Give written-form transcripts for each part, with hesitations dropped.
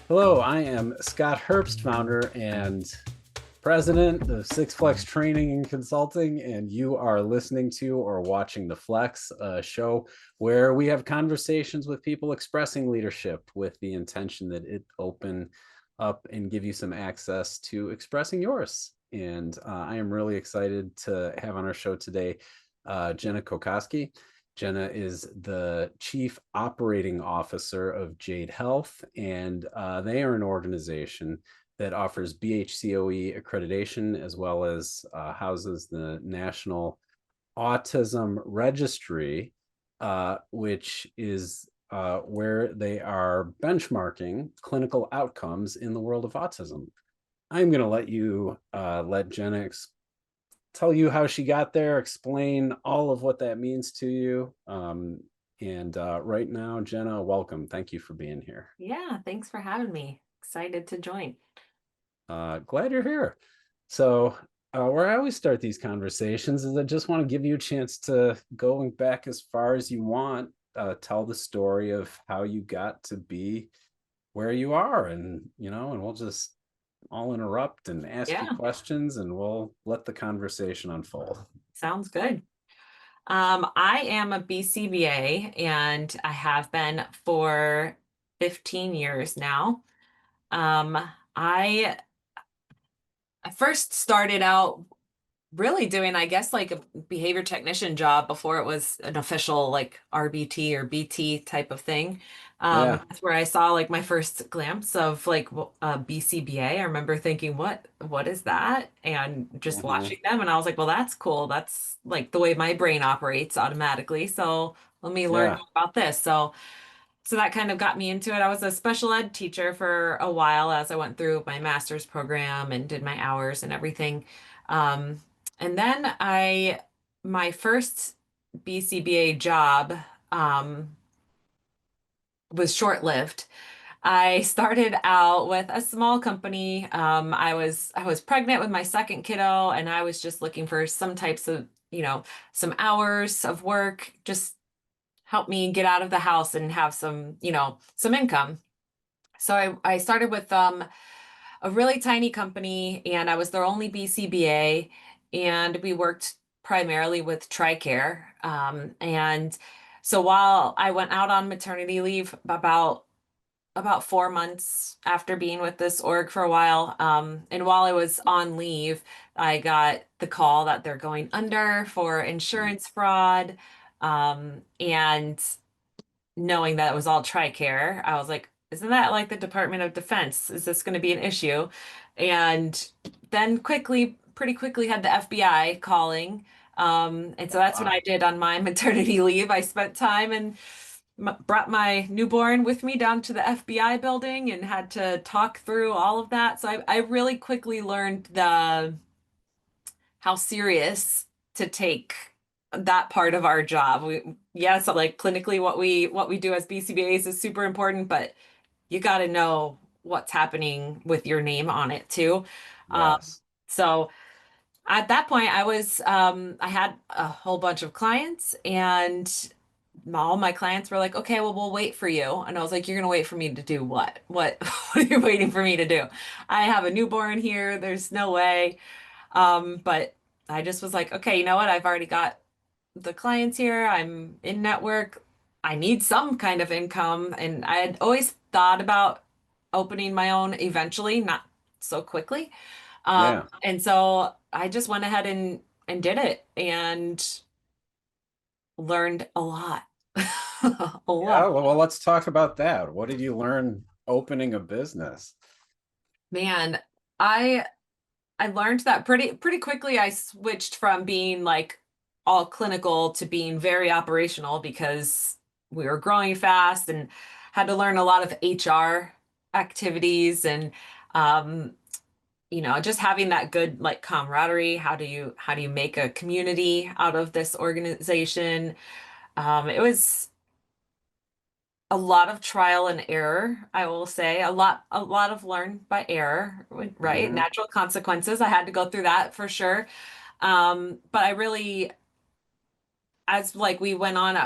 Hello, I am Scott Herbst, founder and president of Six Flex Training and Consulting, and you are listening to or watching The Flex, a show where we have conversations with people expressing leadership with the intention that it open up and give you some access to expressing yours. And I am really excited to have on our show today Jenna Kokoski. Jenna is the Chief Operating Officer of Jade Health, and they are an organization that offers BHCOE accreditation as well as houses the National Autism Registry, which is where they are benchmarking clinical outcomes in the world of autism. I'm going to let you let Jenna tell you how she got there, explain all of what that means to you. And right now, Jenna, welcome. Thank you for being here. Yeah, thanks for having me. Excited to join. Glad you're here. So where I always start these conversations is I just want to give you a chance to go back as far as you want, tell the story of how you got to be where you are, and and we'll just I'll interrupt and ask you Yeah, questions, and we'll let the conversation unfold. sounds good. I am a BCBA and I have been for 15 years now. Um, I I first started out really doing, I guess, like a behavior technician job before it was an official like RBT or BT type of thing. Yeah. That's where I saw like my first glimpse of like BCBA. I remember thinking, what is that? And just Mhm. watching them, and I was like, well, that's cool. That's like the way my brain operates automatically. So let me learn Yeah. more about this. So that kind of got me into it. I was a special ed teacher for a while as I went through my master's program and did my hours and everything. Um, and then my first BCBA job um, was short-lived. I started out with a small company. I was pregnant with my second kiddo, and I was just looking for some types of, some hours of work, just help me get out of the house and have some income. So I started with a really tiny company, and I was their only BCBA, and we worked primarily with TRICARE. And so while I went out on maternity leave about 4 months after being with this org for a while, and while I was on leave, I got the call that they're going under for insurance fraud. And knowing that it was all TRICARE, I was like, isn't that like the Department of Defense? Is this going to be an issue? And then pretty quickly had the FBI calling. And so Oh, that's what I wow. did on my maternity leave. I spent time and brought my newborn with me down to the FBI building and had to talk through all of that. So I really quickly learned the how serious to take that part of our job. Yes, like clinically what we do as BCBAs is super important, but you got to know what's happening with your name on it too. Yes. So at that point, I had a whole bunch of clients, and all my clients were like, okay, well, we'll wait for you. And I was like, you're gonna wait for me to do what? What what are you waiting for me to do? I have a newborn here. There's no way. But I just was like, okay, you know what? I've already got the clients here. I'm in network. I need some kind of income. And I had always thought about opening my own eventually, not so quickly. Yeah. And so I just went ahead and did it and learned a lot. A Yeah. lot. Well, let's talk about that. What did you learn opening a business? Man, I I learned that pretty quickly. I switched from being like all clinical to being very operational because we were growing fast and had to learn a lot of HR activities and um, just having that good like camaraderie. How do you make a community out of this organization? It was a lot of trial and error, I will say. A lot of learn by error, right? Hmm. Natural consequences. I had to go through that for sure. But I really, as like we went on,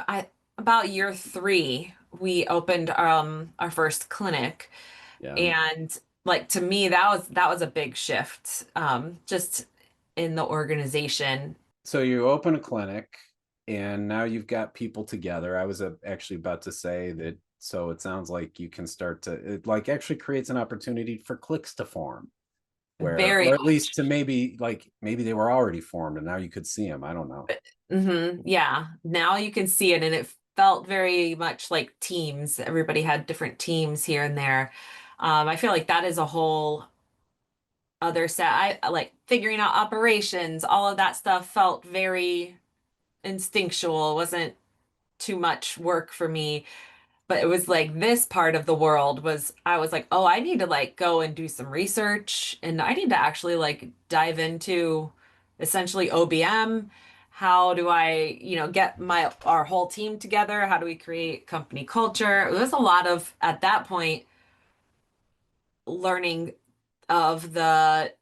about year 3, we opened our first clinic. Yeah. And like to me, that was a big shift, just in the organization. So you open a clinic and now you've got people together. I was actually about to say that. So it sounds like you can start to, it like actually creates an opportunity for cliques to form where, Very or at least to much. maybe like maybe they were already formed and now you could see them. I don't know. Yeah. Now you can see it, and it felt very much like teams. Everybody had different teams here and there. I feel like that is a whole other set. I like figuring out operations, all of that stuff felt very instinctual. It wasn't too much work for me. But it was like this part of the world was, I was like, oh, I need to like go and do some research, and I need to actually like dive into essentially OBM. How do I, get our whole team together? How do we create company culture? There's a lot of, at that point, learning of the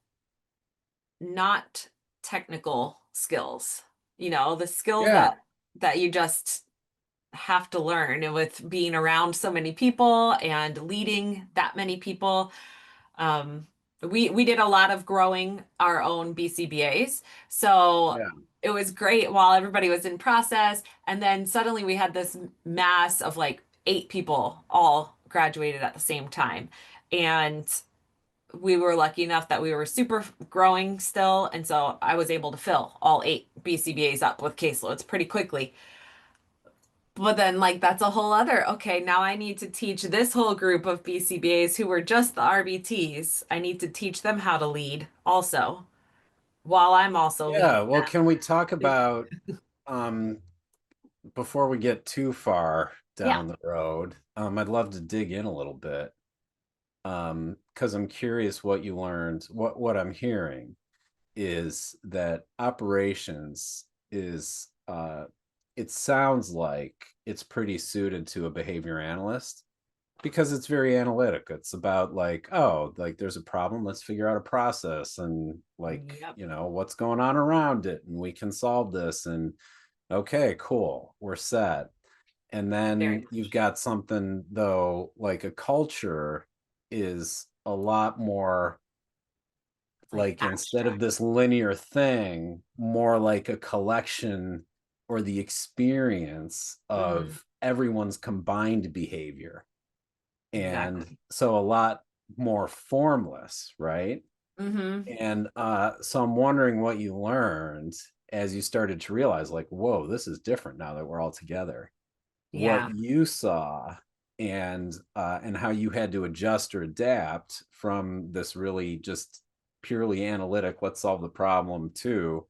not technical skills, the skills Yeah. that you just have to learn. And with being around so many people and leading that many people, um, we did a lot of growing our own BCBAs. So Yeah. it was great while everybody was in process. And then suddenly we had this mass of like 8 people all graduated at the same time. And we were lucky enough that we were super growing still. And so I was able to fill all 8 BCBAs up with caseloads pretty quickly. But then, like, that's a whole other, okay, now I need to teach this whole group of BCBAs who were just the RBTs. I need to teach them how to lead also, while I'm also Yeah. leading Well, can we talk them. about um before we get too far Yeah. down the road, I'd love to dig in a little bit. Because I'm curious what you learned. What I'm hearing is that operations is it sounds like it's pretty suited to a behavior analyst because it's very analytic. It's about like, oh, like there's a problem, let's figure out a process and like, Yep. what's going on around it and we can solve this and okay, cool, we're set. And Very then you've much. got something though, like a culture is a lot more Like like instead of abstract. this linear thing, more like a collection or the experience Hmm. of everyone's combined behavior. And Exactly. so a lot more formless, right? Hmm. And so I'm wondering what you learned as you started to realize, like, whoa, this is different now that we're all together. What Yeah. you saw and how you had to adjust or adapt from this really just purely analytic, let's solve the problem, to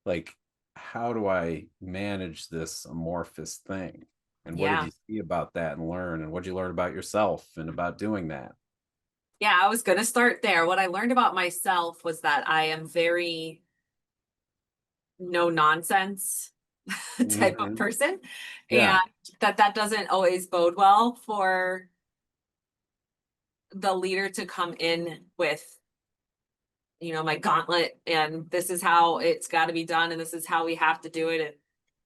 like, how do I manage this amorphous thing? And what did Yeah. you see about that and learn? And what did you learn about yourself and about doing that? Yeah. I was going to start there. What I learned about myself was that I am very no nonsense type of Hmm. person, and Yeah. that doesn't always bode well for the leader to come in with, my gauntlet, and this is how it's got to be done, and this is how we have to do it, and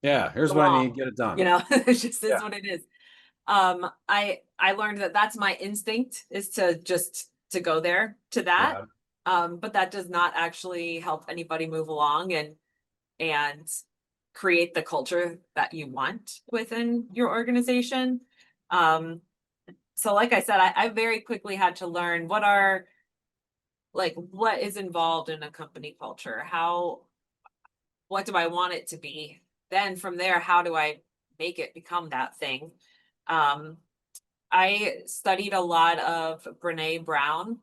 Yeah. Here's go what I need. on. Get it done. It just is Yeah. what it is. I learned that that's my instinct, is to just to go there to that. Yeah. But that does not actually help anybody move along and create the culture that you want within your organization. Um, so like I said, I very quickly had to learn what is involved in a company culture. What do I want it to be? Then from there, how do I make it become that thing? Um, I studied a lot of Brene Brown,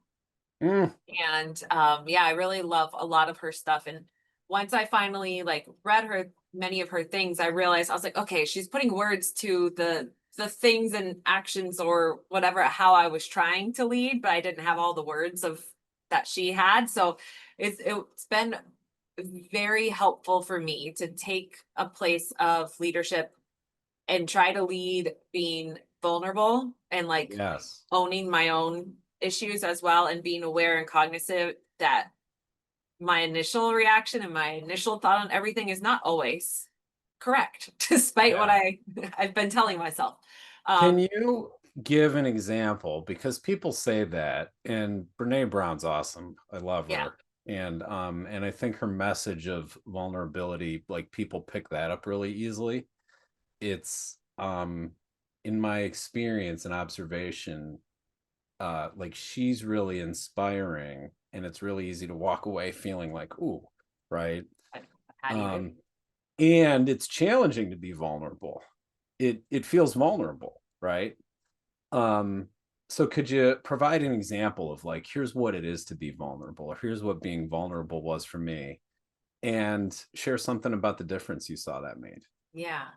Mm, and yeah, I really love a lot of her stuff. And once I finally like read her many of her things, I realized, I was like, okay, she's putting words to the things and actions or whatever, how I was trying to lead, but I didn't have all the words of that she had. So it's been very helpful for me to take a place of leadership and try to lead being vulnerable and like yes. owning my own issues as well, and being aware and cognizant that my initial reaction and my initial thought on everything is not always correct, despite what Yeah. I've been telling myself. Can Um, you give an example? Because people say that, and Brene Brown's awesome. I love yeah, her. And I think her message of vulnerability, like people pick that up really easily. It's in my experience and observation, like she's really inspiring, and it's really easy to walk away feeling like, ooh, right. how do you do? Um, and it's challenging to be vulnerable. It feels vulnerable, right? Um, so could you provide an example of like, here's what it is to be vulnerable, or here's what being vulnerable was for me, and share something about the difference you saw that made? Yeah.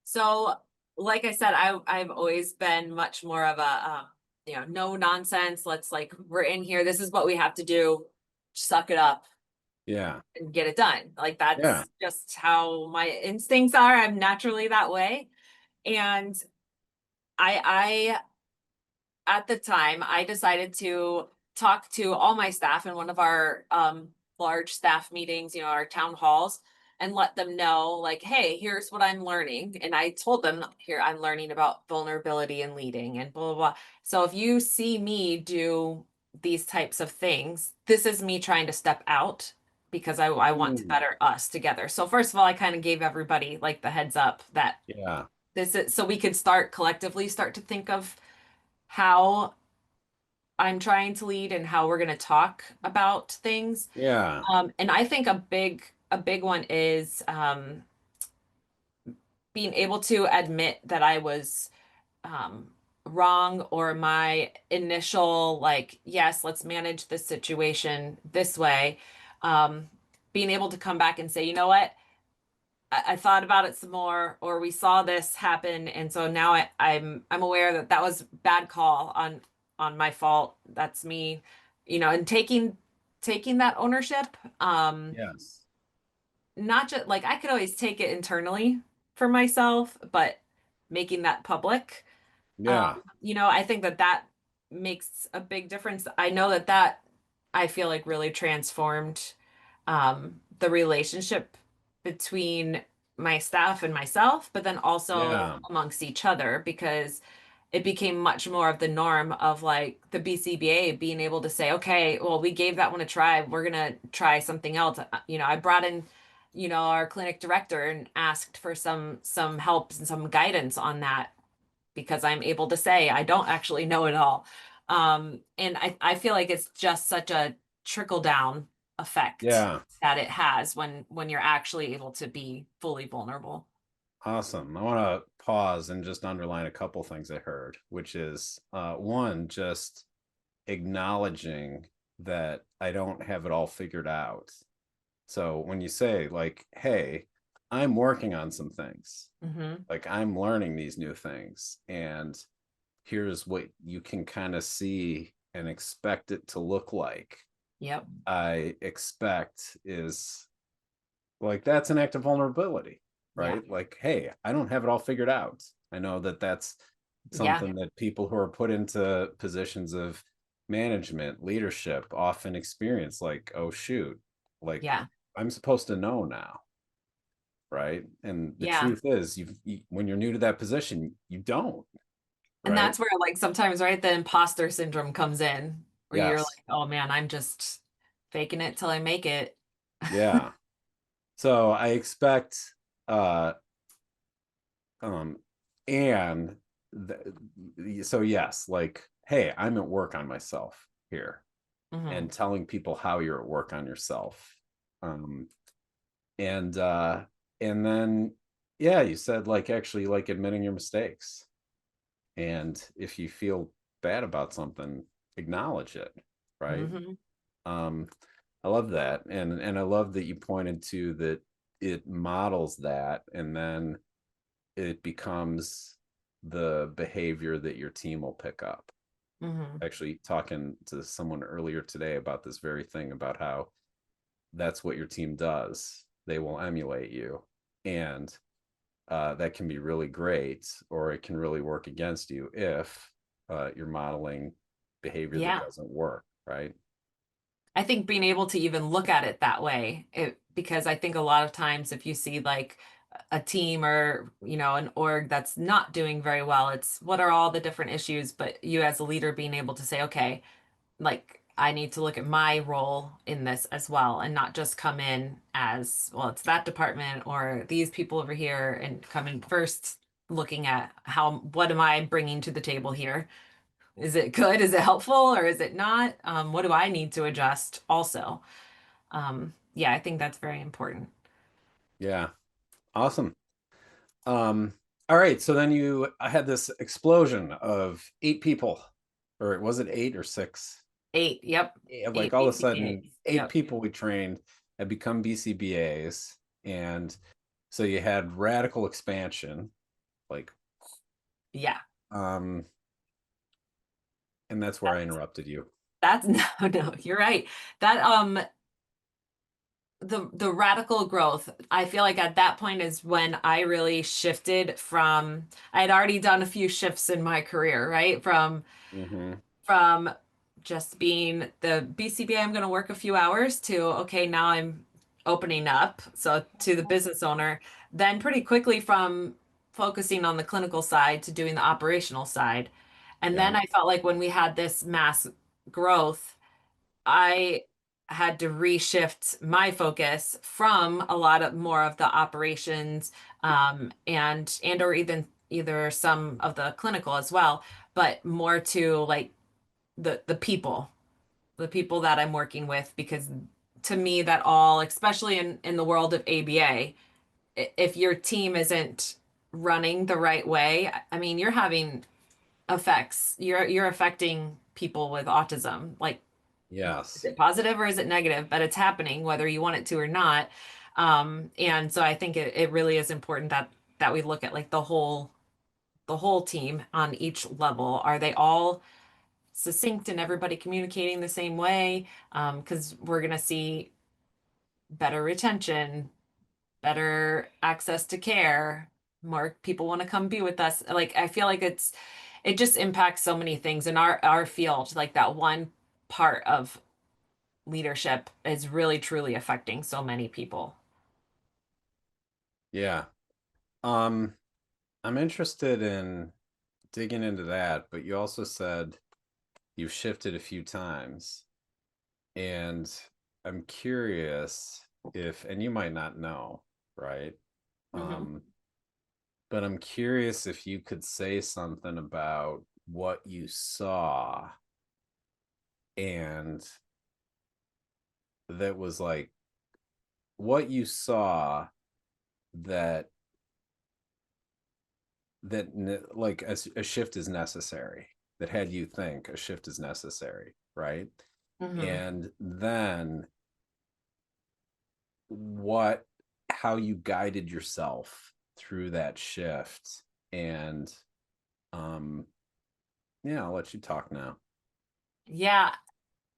So, like I said, I've always been much more of a no nonsense. Let's like we're in here. This is what we have to do. Suck it up Yeah. and get it done. Like Yeah. that's just how my instincts are. I'm naturally that way. And I at the time I decided to talk to all my staff in one of our large staff meetings, our town halls, and let them know like, hey, here's what I'm learning. And I told them, here I'm learning about vulnerability and leading and blah blah blah. So if you see me do these types of things, this is me trying to step out because I want to Mm, better us together. So first of all, I kind of gave everybody like the heads up that yeah. this is so we could start collectively start to think of how I'm trying to lead and how we're going to talk about things. Yeah. And I think a big one is being able to admit that I was um, wrong, or my initial like, yes, let's manage this situation this way. Um, Being able to come back and say, you know what, I thought about it some more, or we saw this happen, and so now I'm aware that that was bad call on my fault. That's me, and taking that ownership. Yes. Not just like I could always take it internally for myself, but making that public, Yeah. I think that that makes a big difference. I know that I feel like really transformed the relationship between my staff and myself, but then also Yeah. amongst each other because it became much more of the norm of like the BCBA being able to say, okay, well, we gave that one a try. We're gonna try something else. I brought in, our clinic director and asked for some help and some guidance on that because I'm able to say I don't actually know it all. And I feel like it's just such a trickle down effect Yeah. that it has when you're actually able to be fully vulnerable. Awesome. I want to pause and just underline a couple things I heard, which is one, just acknowledging that I don't have it all figured out. So when you say, like, hey, I'm working on some things, Hmm. like I'm learning these new things, and here's what you can kind of see and expect it to look like. Yep. I expect is like that's an act of vulnerability, Yeah. right? Like, hey, I don't have it all figured out. I know that that's Yeah. something that people who are put into positions of management, leadership often experience, like, oh shoot, like Yeah. I'm supposed to know now, right? And the Yeah. truth is, when you're new to that position, you don't, And right? that's where like sometimes, right, the imposter syndrome comes in where you're Yes. like, oh man, I'm just faking it till I make it. Yeah. So I expect uh um and so yes, like, hey, I'm at work on myself here, Hmm. and telling people how you're at work on yourself. um and and then yeah, you said like actually like admitting your mistakes, and if you feel bad about something, acknowledge it, right? Hmm. um I love that, and I love that you pointed to that it models that, and then it becomes the behavior that your team will pick up. Hmm. Actually talking to someone earlier today about this very thing, about how that's what your team does. They will emulate you, and that can be really great, or it can really work against you if you're modeling behavior that Yeah. doesn't work, right? I think being able to even look at it that way, because I think a lot of times if you see like a team or, an org that's not doing very well. It's what are all the different issues, but you as a leader being able to say, okay, like I need to look at my role in this as well and not just come in as, well, it's that department or these people over here and come in first looking at what am I bringing to the table here? Is it good? Is it helpful or is it not? What do I need to adjust also? Yeah, I think that's very important. Yeah. Awesome. All right. So then you I had this explosion of 8 people, or was it 8 or 6? 8, yep. Like 8 all of a sudden, BCBAs. eight Yep. people we trained had become BCBAs. And so you had radical expansion, like, Yeah. um, and that's where I interrupted you. That's no, you're right. That the radical growth, I feel like at that point is when I really shifted from, I had already done a few shifts in my career, right? Hmm. From just being the BCBA, I'm going to work a few hours to, okay, now I'm opening up. So to the business owner, then pretty quickly from focusing on the clinical side to doing the operational side. And Yeah. then I felt like when we had this mass growth, I had to reshift my focus from a lot of more of the operations, and or even either some of the clinical as well, but more to like the people that I'm working with, because to me that all, especially in the world of ABA, if your team isn't running the right way, I mean, you're having effects. You're affecting people with autism. Like, is Yes. it positive or is it negative? But it's happening whether you want it to or not. And so I think it really is important that we look at like the whole team on each level. Are they all succinct and everybody communicating the same way? Because we're gonna see better retention, better access to care, more people want to come be with us. Like I feel like it just impacts so many things in our field. Like that one part of leadership is really truly affecting so many people. Yeah. Um, I'm interested in digging into that, but you also said you've shifted a few times. And I'm curious if, and you might not know, right? Hmm. Um, but I'm curious if you could say something about what you saw and that was like what you saw that like a shift is necessary, that had you think a shift is necessary, right? Hmm. And then what how you guided yourself through that shift. And um yeah, I'll let you talk now. Yeah.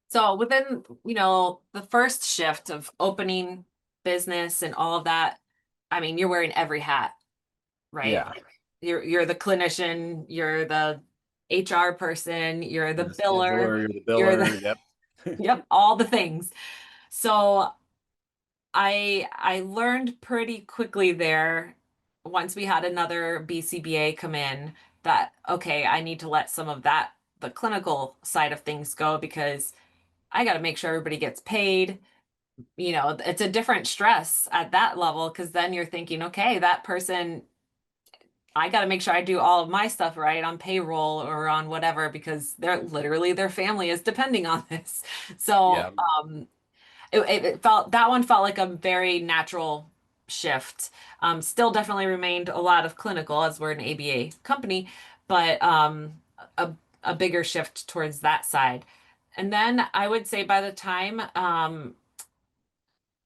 So within, the first shift of opening business and all of that, I mean, you're wearing every hat, right? Yeah. Like you're the clinician, you're the HR person, you're You're the the biller, scheduler, you're the you're the biller. Yep. yep, all the things. So I learned pretty quickly there, once we had another BCBA come in, that okay, I need to let some of that, the clinical side of things go, because I got to make sure everybody gets paid. It's a different stress at that level, because then you're thinking, okay, that person, I got to make sure I do all of my stuff right on payroll or on whatever, because they're literally, their family is depending on this. So Yeah. it felt, that one felt like a very natural shift. Still definitely remained a lot of clinical, as we're an ABA company, but a, a bigger shift towards that side. And then I would say by the time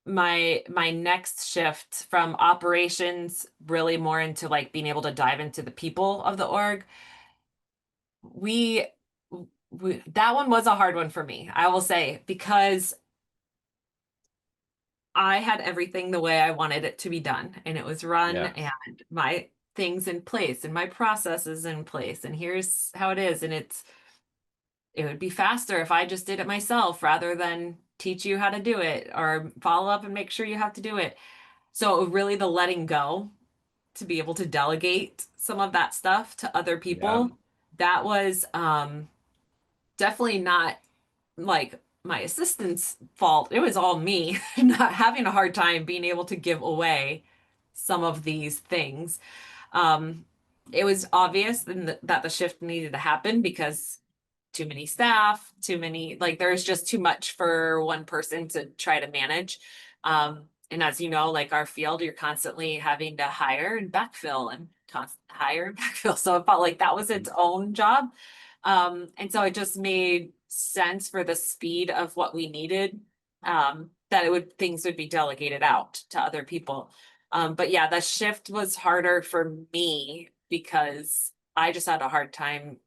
my next shift from operations really more into like being able to dive into the people of the org, we, that one was a hard one for me, I will say, because I had everything the way I wanted it to be done, and it was run, Yeah. and my things in place and my processes in place, and here's how it is. And it would be faster if I just did it myself rather than teach you how to do it or follow up and make sure you have to do it. So really the letting go. to be able to delegate some of that stuff to other Yeah. people. That was definitely not like my assistant's fault. It was all me not having a hard time being able to give away some of these things. Um, it was obvious that the shift needed to happen because too many staff, too many, like there's just too much for one person to try to manage. And as you know, like our field, you're constantly having to hire and backfill and hire and backfill. So it felt like that was its own job. And so it just made sense for the speed of what we needed, that things would be delegated out to other people. But yeah, the shift was harder for me because I just had a hard time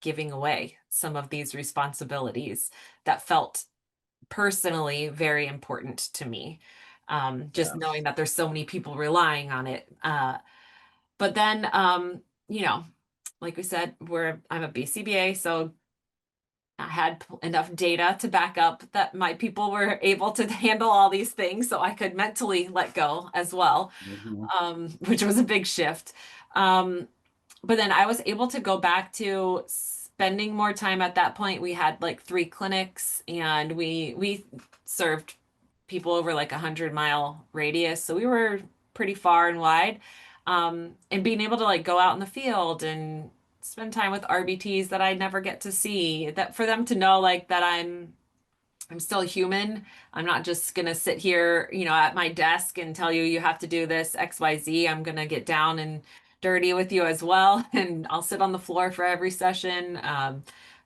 giving away some of these responsibilities that felt personally very important to me. Just knowing Yes. that there's so many people relying on it. But then, you know, like we said, I'm a BCBA, so I had enough data to back up that my people were able to handle all these things, so I could mentally let go as well, Mhm. which was a big shift. Um, but then I was able to go back to spending more time at that point. We had like 3 clinics and we served people over like 100-mile radius. So we were pretty far and wide. And being able to like go out in the field and spend time with RBTs that I never get to see, that for them to know like that I'm still human. I'm not just gonna sit here, at my desk and tell you you have to do this XYZ. I'm gonna get down and dirty with you as well. And I'll sit on the floor for every session,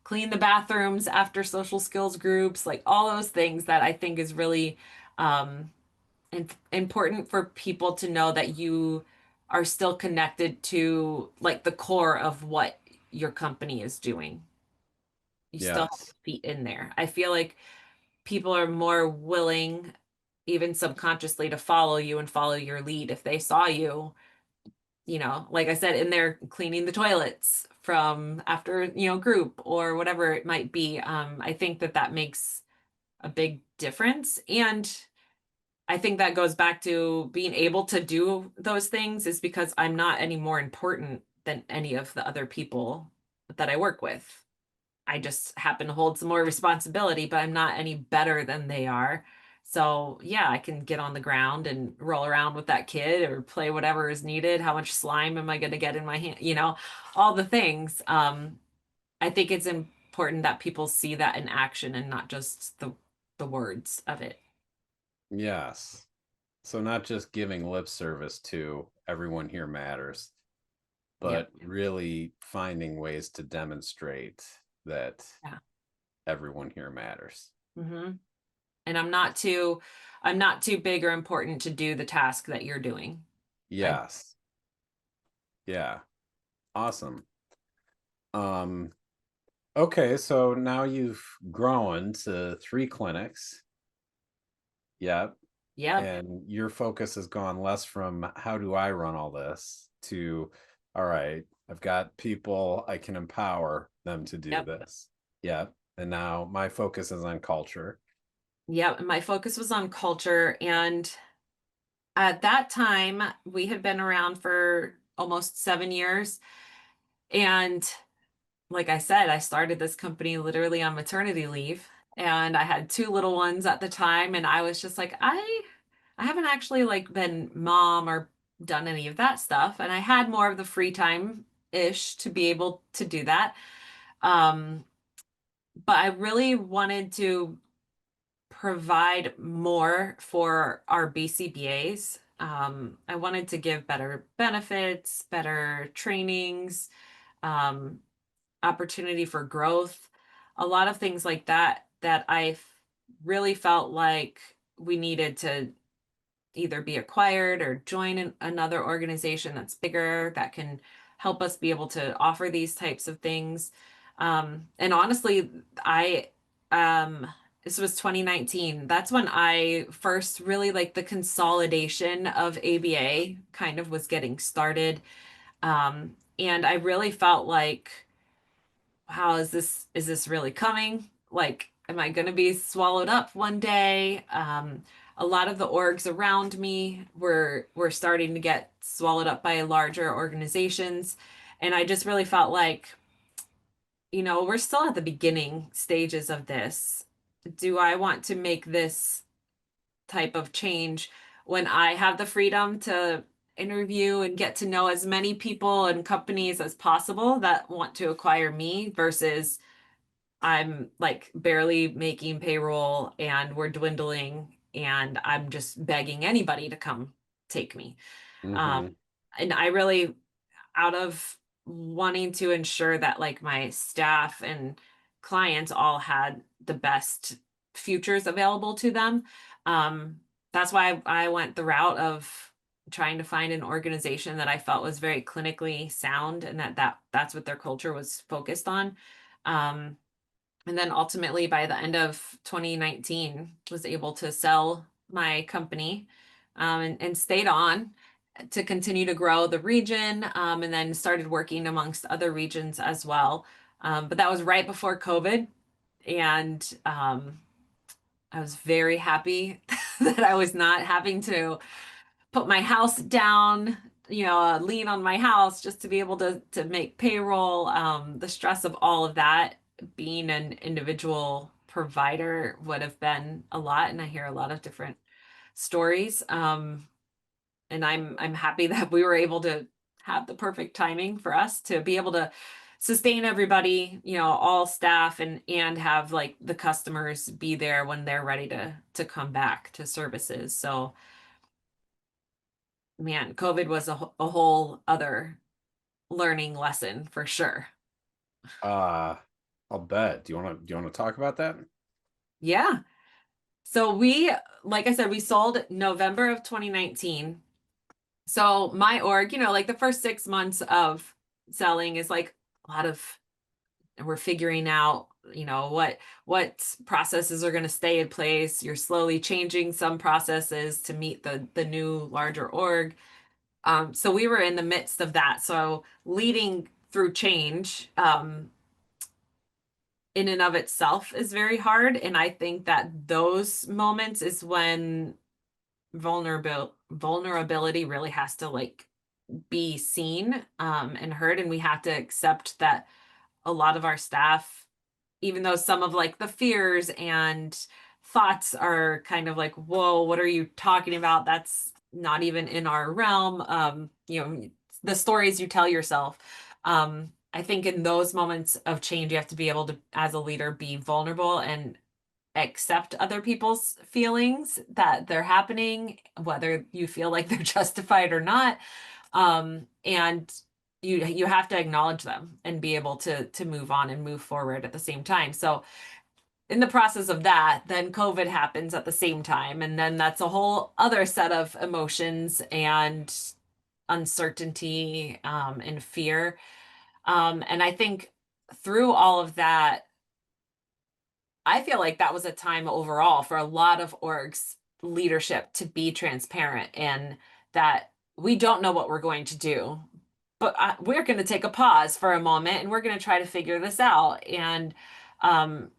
clean the bathrooms after social skills groups, like all those things that I think is really um, important for people to know that you are still connected to like the core of what your company is doing. You still have Yes. feet in there. I feel like people are more willing, even subconsciously, to follow you and follow your lead if they saw you, like I said, in there cleaning the toilets from after, group or whatever it might be. I think that that makes a big difference. And I think that goes back to being able to do those things is because I'm not any more important than any of the other people that I work with. I just happen to hold some more responsibility, but I'm not any better than they are. So, yeah, I can get on the ground and roll around with that kid or play whatever is needed. How much slime am I going to get in my hand? All the things. I think it's important that people see that in action and not just the words of it. Yes. So not just giving lip service to everyone here matters, Yep. but really finding ways to demonstrate that Yeah. everyone here matters. hmm And I'm not too big or important to do the task that you're doing. I Yes. Yeah. Awesome. Um, okay, so now you've grown to 3 clinics. Yep. Yep. And your focus has gone less from how do I run all this to, all right, I've got people, I can empower them to do Yep. this. Yep. And now my focus is on culture. Yep. My focus was on culture. And at that time, we had been around for almost 7 years. And like I said, I started this company literally on maternity leave. And I had 2 little ones at the time. And I was just like, I haven't actually like been mom or done any of that stuff. And I had more of the free time ish to be able to do that. Um, but I really wanted to provide more for our BCBAs. I wanted to give better benefits, better trainings, um, opportunity for growth, a lot of things like that that really felt like we needed to either be acquired or join another organization that's bigger that can help us be able to offer these types of things. And honestly, I um this was 2019. That's when I first really like the consolidation of ABA kind of was getting started. And I really felt like, how is this really coming? Like, am I going to be swallowed up one day? a lot of the orgs around me were starting to get swallowed up by larger organizations. And I just really felt like, we're still at the beginning stages of this. Do I want to make this type of change when I have the freedom to interview and get to know as many people and companies as possible that want to acquire me versus I'm like barely making payroll and we're dwindling and I'm just begging anybody to come take me. Um, Hmm. and I really, out of wanting to ensure that like my staff and clients all had the best futures available to them, um, that's why I went the route of trying to find an organization that I felt was very clinically sound and that's what their culture was focused on. Um, and then ultimately by the end of 2019 was able to sell my company, and stayed on to continue to grow the region, and then started working amongst other regions as well. But that was right before COVID. And I was very happy that I was not having to put my house down, lean on my house just to be able to make payroll. The stress of all of that, being an individual provider would have been a lot, and I hear a lot of different stories. And I'm happy that we were able to have the perfect timing for us to be able to sustain everybody, all staff and have like the customers be there when they're ready to come back to services. So man, COVID was a whole other learning lesson for sure. Uh, I'll bet. Do you want to talk about that? Yeah. So like I said, we sold November of 2019. So my org, like the first 6 months of selling is like a lot of we're figuring out, what processes are going to stay in place. You're slowly changing some processes to meet the new larger org. So we were in the midst of that. So leading through change, in and of itself is very hard. And I think that those moments is when vulnerability really has to like be seen, and heard. And we have to accept that a lot of our staff, even though some of like the fears and thoughts are kind of like, whoa, what are you talking about? That's not even in our realm. The stories you tell yourself. I think in those moments of change, you have to be able to, as a leader, be vulnerable and accept other people's feelings that they're happening, whether you feel like they're justified or not. And you have to acknowledge them and be able to move on and move forward at the same time. So in the process of that, then COVID happens at the same time, and then that's a whole other set of emotions and uncertainty, and fear. And I think through all of that, I feel like that was a time overall for a lot of orgs leadership to be transparent and that we don't know what we're going to do, but we're going to take a pause for a moment and we're going to try to figure this out. And um,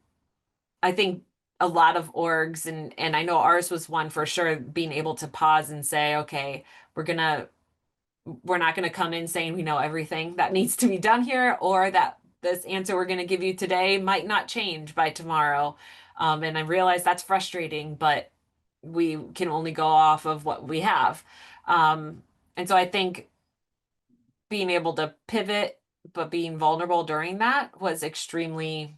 I think a lot of orgs and I know ours was one for sure, being able to pause and say, okay, we're not going to come in saying we know everything that needs to be done here, or that this answer we're going to give you today might not change by tomorrow. And I realize that's frustrating, but we can only go off of what we have. And so I think being able to pivot, but being vulnerable during that was extremely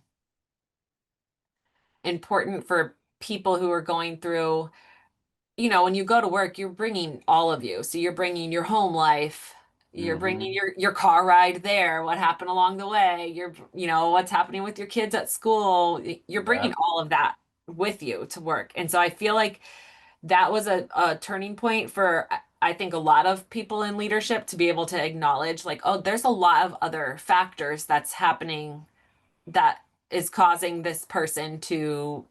important for people who are going through, when you go to work, you're bringing all of you. So you're bringing your home life, you're bringing Hmm. your car ride there, what happened along the way, what's happening with your kids at school. You're bringing Yeah. all of that with you to work. And so I feel like that was a turning point for, I think, a lot of people in leadership to be able to acknowledge, like, oh, there's a lot of other factors that's happening that is causing this person to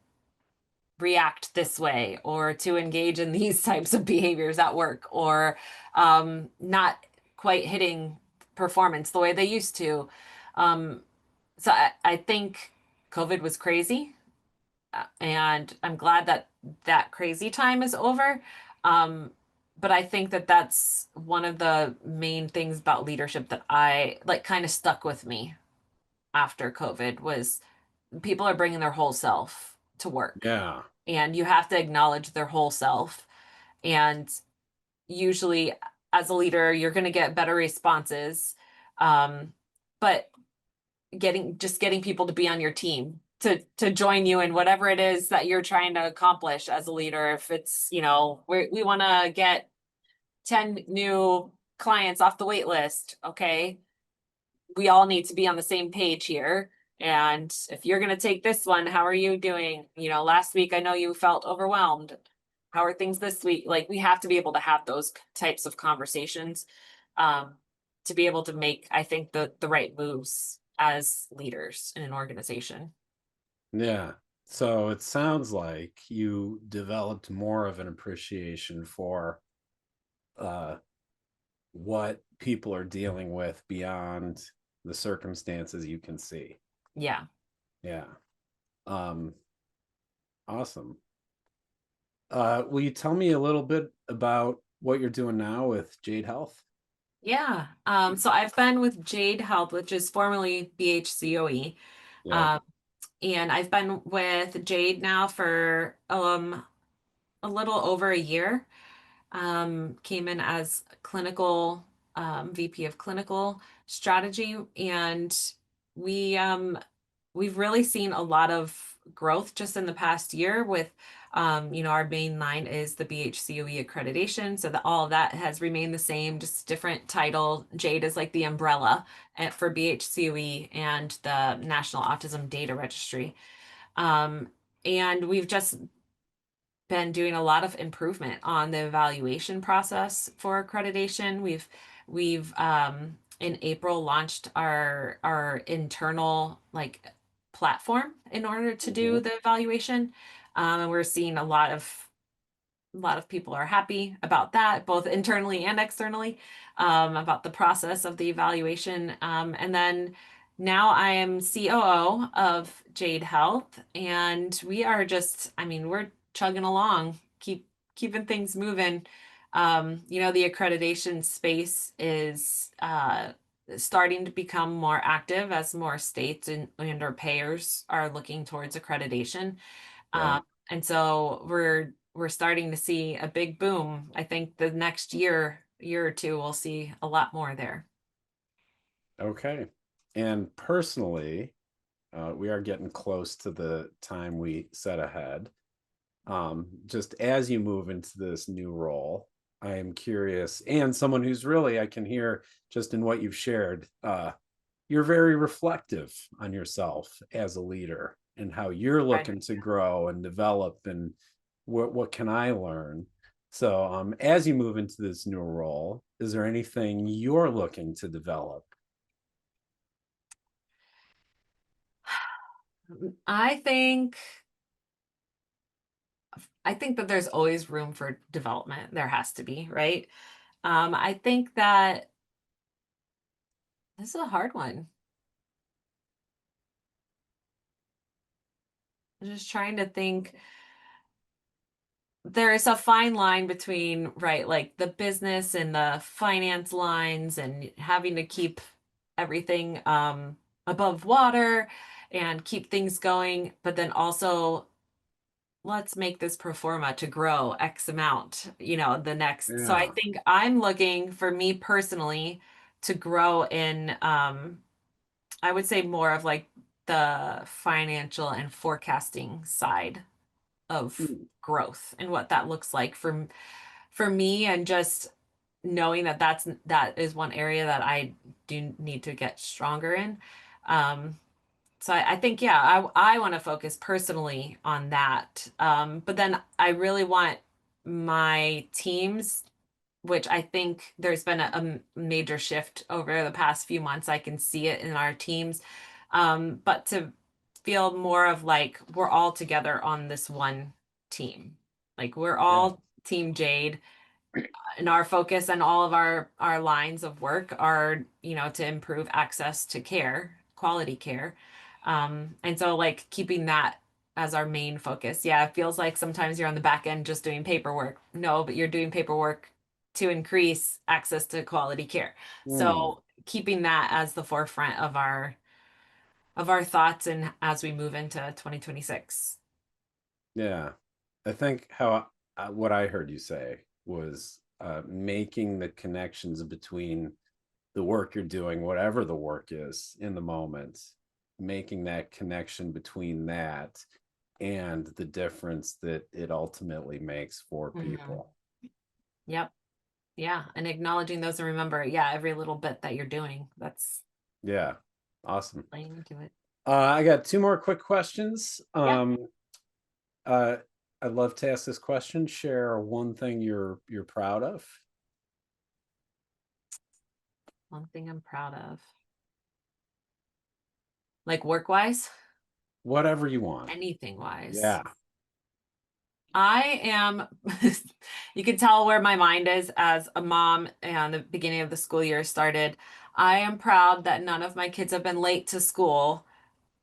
react this way or to engage in these types of behaviors at work, or not quite hitting performance the way they used to. So I think COVID was crazy, and I'm glad that that crazy time is over. Um, but I think that that's one of the main things about leadership that I like kind of stuck with me after COVID was people are bringing their whole self to work, Yeah. and you have to acknowledge their whole self. And usually as a leader, you're going to get better responses. But getting people to be on your team to join you in whatever it is that you're trying to accomplish as a leader. If it's, we want to get 10 new clients off the wait list, okay, we all need to be on the same page here. And if you're going to take this one, how are you doing? Last week I know you felt overwhelmed. How are things this week? Like, we have to be able to have those types of conversations, um, to be able to make, I think, the right moves as leaders in an organization. Yeah. So it sounds like you developed more of an appreciation for uh, what people are dealing with beyond the circumstances you can see. Yeah. Yeah. Um, awesome. Will you tell me a little bit about what you're doing now with Jade Health? Yeah. So I've been with Jade Health, which is formerly BHCOE. Yeah. Um, and I've been with Jade now for a little over a year. Came in as clinical VP of clinical strategy, and we we've really seen a lot of growth just in the past year with our main line is the BHCOE accreditation, so that all of that has remained the same, just different title. Jade is like the umbrella for BHCOE and the National Autism Data Registry. um, and we've just been doing a lot of improvement on the evaluation process for accreditation. We've in April launched our internal like platform in order to do Mhm. the evaluation. And we're seeing a lot of people are happy about that, both internally and externally, about the process of the evaluation. And then now I am COO of Jade Health, and we are just, I mean, we're chugging along, keeping things moving. The accreditation space is starting to become more active as more states and or payers are looking towards accreditation. Yeah. Um, and so we're starting to see a big boom. I think the next year or two, we'll see a lot more there. Okay. And personally, we are getting close to the time we set ahead. Just as you move into this new role, I am curious, and someone who's really, I can hear just in what you've shared, you're very reflective on yourself as a leader and how you're Right. looking to grow and develop and what can I learn. So as you move into this new role, is there anything you're looking to develop? I think I think that there's always room for development. There has to be, right? I think that this is a hard one. I'm just trying to think. There is a fine line between, right, like the business and the finance lines and having to keep everything above water and keep things going, but then also let's make this pro forma to grow X amount, the next. So I Yeah. think I'm looking for me personally to grow in, I would say more of like the financial and forecasting side of Hmm. growth and what that looks like for me, and just knowing that that is one area that I do need to get stronger in. So I think, yeah, I want to focus personally on that. But then I really want my teams, which I think there's been a major shift over the past few months. I can see it in our teams. But to feel more of like we're all together on this one team. Like, we're Yeah. all Team Jade, and our focus and all of our lines of work are, to improve access to care, quality care. And so like keeping that as our main focus. Yeah, it feels like sometimes you're on the back end just doing paperwork. No, but you're doing paperwork to increase access to quality care. Hmm. So keeping that as the forefront of our thoughts and as we move into 2026. Yeah. I think how what I heard you say was making the connections between the work you're doing, whatever the work is in the moment, making that connection between that and the difference that it ultimately makes for Mhm. people. Yep. Yeah. And acknowledging those and remember, yeah, every little bit that you're doing, that's Yeah. Awesome. playing into it. I got two more quick questions. Yeah. Uh, I'd love to ask this question. Share one thing you're proud of. One thing I'm proud of. Like work wise, Whatever you want. anything wise. Yeah. I am, you can tell where my mind is as a mom and the beginning of the school year started. I am proud that none of my kids have been late to school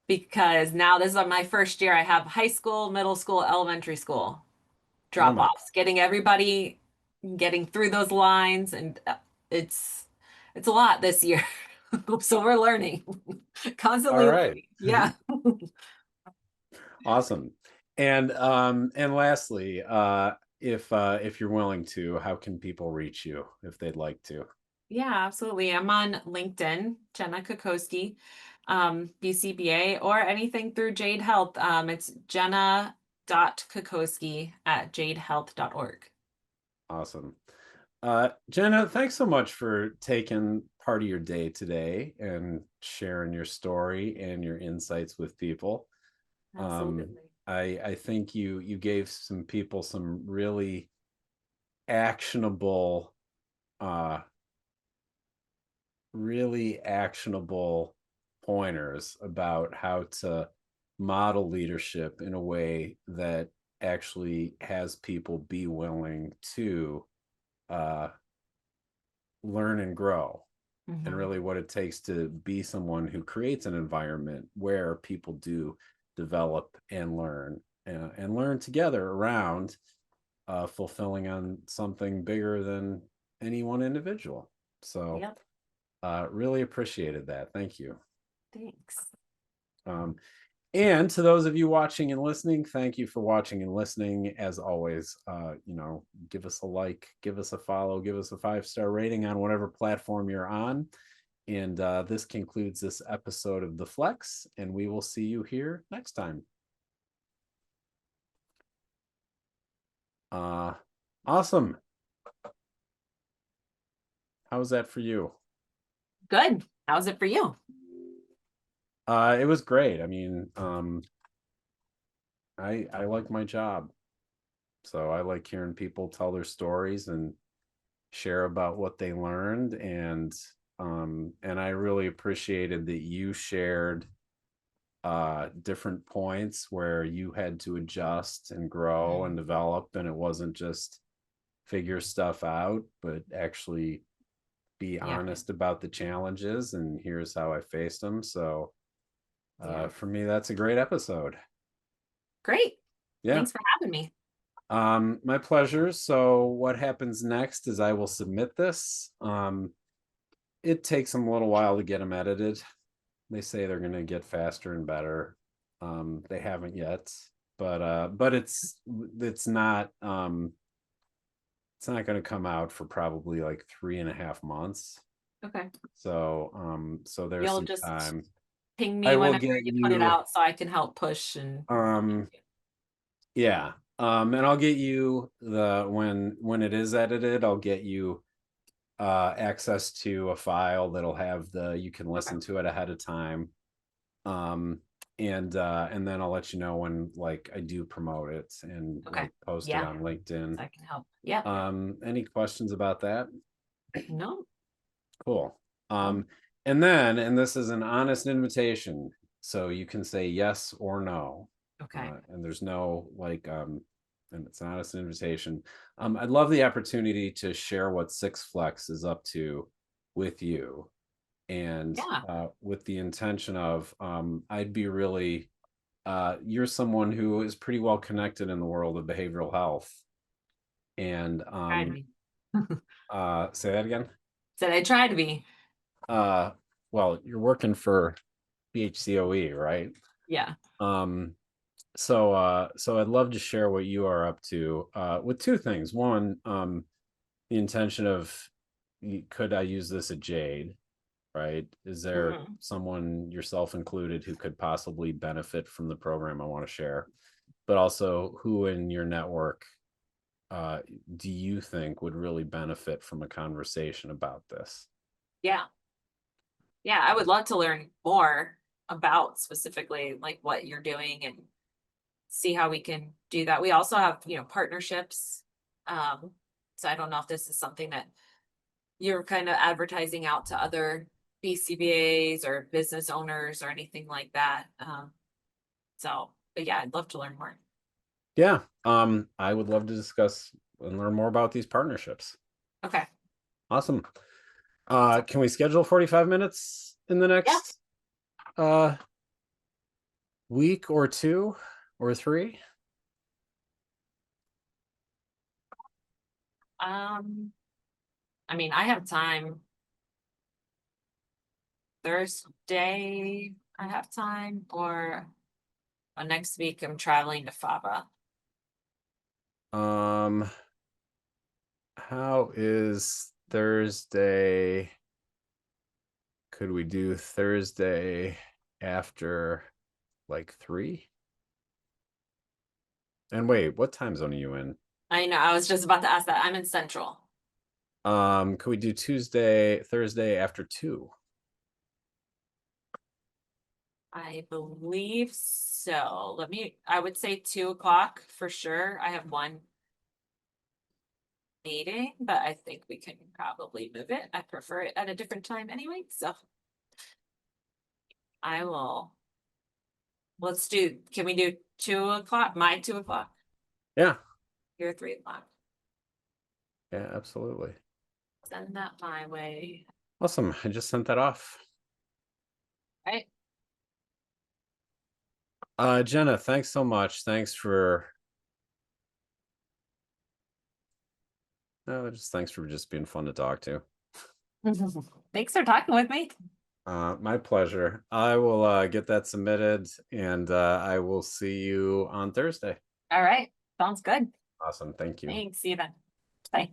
because now this is my first year. I have high school, middle school, elementary school Oh drop my. offs, getting everybody getting through those lines. And it's, it's a lot this year. So we're learning, All constantly right. learning. Yeah. Awesome. And lastly, if you're willing to, how can people reach you if they'd like to? Yeah, absolutely. I'm on LinkedIn, Jenna Kokoski, BCBA, or anything through Jade Health. It's jenna.kokoski@jadehealth.org. Awesome. Jenna, thanks so much for taking part of your day today and sharing your story and your insights with people. Um, Absolutely. I think you gave some people some actionable, uh, really actionable pointers about how to model leadership in a way that actually has people be willing to uh, learn and grow, and Hmm. really what it takes to be someone who creates an environment where people do develop and learn together around fulfilling on something bigger than any one individual. So Yep. really appreciated that. Thank you. Thanks. Um, and to those of you watching and listening, thank you for watching and listening. As always, give us a like, give us a follow, give us a 5-star rating on whatever platform you're on. And this concludes this episode of The Flex, and we will see you here next time. Uh, awesome. How was that for you? Good. How's it for you? It was great. I mean, I like my job, so I like hearing people tell their stories and share about what they learned, and I really appreciated that you shared different points where you had to adjust and grow and Mhm. develop, and it wasn't just figure stuff out, but actually be Yeah. honest about the challenges and here's how I faced them. So Yeah. for me, that's a great episode. Great. Yeah. Thanks for having me. My pleasure. So what happens next is I will submit this. It takes them a little while to get them edited. They say they're going to get faster and better. They haven't yet, but it's not going to come out for probably like 3.5 months. Okay. So there's You'll some just time. ping I me will whenever get you put it you, out so I can help push and um, yeah. And I'll get you when it is edited, I'll get you access to a file that'll have you can okay. listen to it ahead of time. Um, and then I'll let you know when like I do promote it and Okay. like post it Yeah. on LinkedIn. So I can help. Yeah. Any questions about that? No. Cool. Well, And this is an honest invitation, so you can say yes or no. okay. And there's no and it's an honest invitation. I'd love the opportunity to share what Six Flex is up to with you, and Yeah. with the intention of I'd be really you're someone who is pretty well connected in the world of behavioral health. And Try to be. say that again. Said I try to be. Well, you're working for BHCOE, right? Yeah. So I'd love to share what you are up to with two things. One, the intention of, could I use this at Jade, right? Is there someone, yourself included, who could possibly benefit from the program I want to share? But also, who in your network do you think would really benefit from a conversation about this? Yeah. Yeah, I would love to learn more about specifically like what you're doing and see how we can do that. We also have, partnerships. So I don't know if this is something that you're kind of advertising out to other BCBAs or business owners or anything like that. But yeah, I'd love to learn more. Yeah, I would love to discuss and learn more about these partnerships. Okay. Awesome. Can we schedule 45 minutes in the next week or two or three? I mean, I have time. Thursday, I have time, or next week I'm traveling to Faba. How is Thursday? Could we do Thursday after like 3? And wait, what time zone are you in? I know, I was just about to ask that. I'm in Central. Could we do Thursday after 2? I believe so. I would say 2 o'clock for sure. I have one meeting, but I think we can probably move it. I prefer it at a different time anyway, so I will. Can we do 2 o'clock? My 2 o'clock? Yeah. Your 3 o'clock. Yeah, absolutely. Send that my way. Awesome. I just sent that off. Right. Jenna, thanks so much. Thanks for just being fun to talk to. Thanks for talking with me. My pleasure. I will get that submitted, and I will see you on Thursday. All right. Sounds good. Awesome. Thank you. Thanks. See you then. Bye.